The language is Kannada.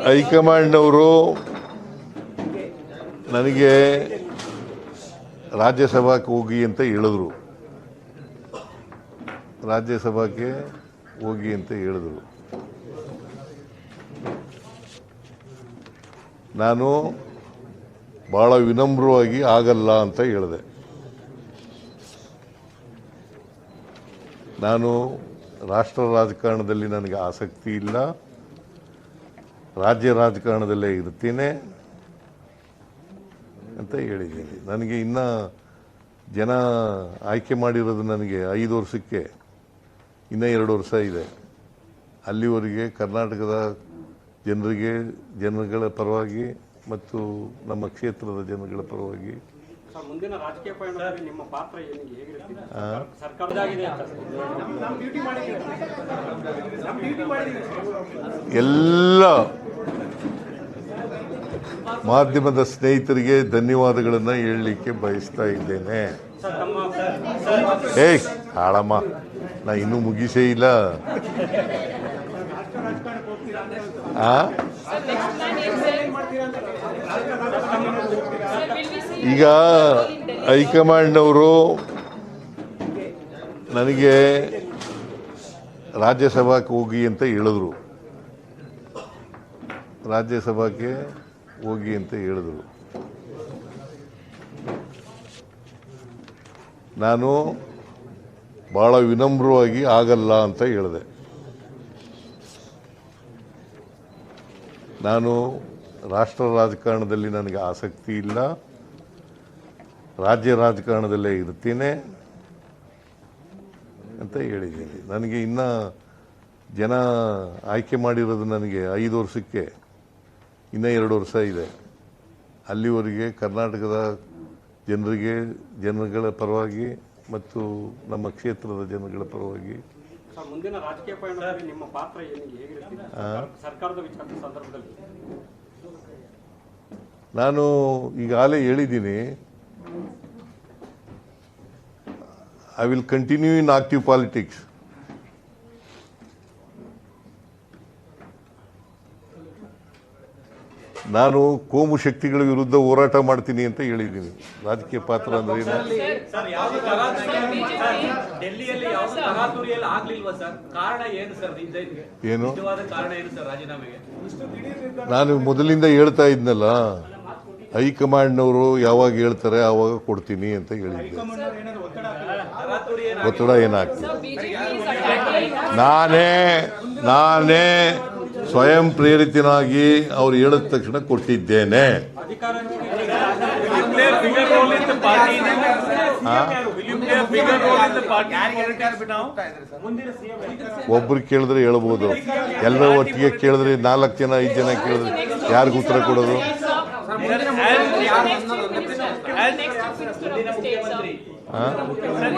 ಹೈಕಮಾಂಡ್ನವರು ನನಗೆ ರಾಜ್ಯಸಭಾಕ್ಕೆ ಹೋಗಿ ಅಂತ ಹೇಳಿದ್ರು. ರಾಜ್ಯಸಭಾಕ್ಕೆ ಹೋಗಿ ಅಂತ ಹೇಳಿದ್ರು. ನಾನು ಭಾಳ ವಿನಮ್ರವಾಗಿ ಆಗಲ್ಲ ಅಂತ ಹೇಳಿದೆ. ನಾನು ರಾಷ್ಟ್ರ ರಾಜಕಾರಣದಲ್ಲಿ ನನಗೆ ಆಸಕ್ತಿ ಇಲ್ಲ, ರಾಜ್ಯ ರಾಜಕಾರಣದಲ್ಲೇ ಇರ್ತೀನಿ ಅಂತ ಹೇಳಿದ್ದೀನಿ. ನನಗೆ ಇನ್ನು ಜನ ಆಯ್ಕೆ ಮಾಡಿರೋದು ನನಗೆ 5 ವರ್ಷಕ್ಕೆ, ಇನ್ನೂ 2 ವರ್ಷ ಇದೆ. ಅಲ್ಲಿವರೆಗೆ ಕರ್ನಾಟಕದ ಜನಗಳ ಪರವಾಗಿ ಮತ್ತು ನಮ್ಮ ಕ್ಷೇತ್ರದ ಜನಗಳ ಪರವಾಗಿ ಮುಂದಿನ ರಾಜಕೀಯ ಪಯಣದಲ್ಲಿ ನಿಮ್ಮ ಪಾತ್ರ ಹೇಗಿರುತ್ತೆ? ಎಲ್ಲ ಮಾಧ್ಯಮದ ಸ್ನೇಹಿತರಿಗೆ ಧನ್ಯವಾದಗಳನ್ನು ಹೇಳಲಿಕ್ಕೆ ಬಯಸ್ತಾ ಇದ್ದೇನೆ. ಹಾಳಮ್ಮ, ನಾ ಇನ್ನೂ ಮುಗಿಸೇ ಇಲ್ಲ. ಈಗ ಹೈಕಮಾಂಡ್ನವರು ನನಗೆ ರಾಜ್ಯಸಭಾಕ್ಕೆ ಹೋಗಿ ಅಂತ ಹೇಳಿದ್ರು. ರಾಜ್ಯಸಭಾಕ್ಕೆ ಹೋಗಿ ಅಂತ ಹೇಳಿದ್ರು. ನಾನು ಭಾಳ ವಿನಮ್ರವಾಗಿ ಆಗಲ್ಲ ಅಂತ ಹೇಳಿದೆ. ನಾನು ರಾಷ್ಟ್ರ ರಾಜಕಾರಣದಲ್ಲಿ ನನಗೆ ಆಸಕ್ತಿ ಇಲ್ಲ, ರಾಜ್ಯ ರಾಜಕಾರಣದಲ್ಲೇ ಇರ್ತೀನಿ ಅಂತ ಹೇಳಿದ್ದೀನಿ. ನನಗೆ ಇನ್ನು ಜನ ಆಯ್ಕೆ ಮಾಡಿರೋದು ನನಗೆ 5 ವರ್ಷಕ್ಕೆ, ಇನ್ನೂ 2 ವರ್ಷ ಇದೆ. ಅಲ್ಲಿವರೆಗೆ ಕರ್ನಾಟಕದ ಜನಗಳ ಪರವಾಗಿ ಮತ್ತು ನಮ್ಮ ಕ್ಷೇತ್ರದ ಜನಗಳ ಪರವಾಗಿ ಮುಂದಿನ ರಾಜಕೀಯ ಪಯಣದಲ್ಲಿ ನಿಮ್ಮ ಪಾತ್ರ ಹೇಗಿರುತ್ತೆ? ಸರ್ಕಾರದ ವಿಚಾರದ ಸಂದರ್ಭದಲ್ಲಿ ನಾನು ಈಗಾಗಲೇ ಹೇಳಿದ್ದೀನಿ, I will continue in active politics. ನಾನು ಕೋಮು ಶಕ್ತಿಗಳ ವಿರುದ್ಧ ಹೋರಾಟ ಮಾಡ್ತೀನಿ ಅಂತ ಹೇಳಿದ್ದೀನಿ. ರಾಜಕೀಯ ಪಾತ್ರ ಅಂದ್ರೆ ಏನು? ನಾನು ಮೊದಲಿಂದ ಹೇಳ್ತಾ ಇದ್ನಲ್ಲ, ಹೈಕಮಾಂಡ್ನವರು ಯಾವಾಗ ಹೇಳ್ತಾರೆ ಆವಾಗ ಕೊಡ್ತೀನಿ ಅಂತ ಹೇಳಿದ್ದೆ. ಒತ್ತಡ ಏನಾಗ್ತದೆ? ನಾನೇ ಸ್ವಯಂ ಪ್ರೇರಿತನಾಗಿ ಅವ್ರು ಹೇಳಿದ ತಕ್ಷಣ ಕೊಟ್ಟಿದ್ದೇನೆ. ಒಬ್ರು ಕೇಳಿದ್ರೆ ಹೇಳ್ಬೋದು, ಎಲ್ಲರ ಒಟ್ಟಿಗೆ ಕೇಳಿದ್ರೆ 4 ಜನ 5 ಜನ ಕೇಳಿದ್ರೆ ಯಾರಿಗೂ ಉತ್ತರ ಕೊಡೋದು?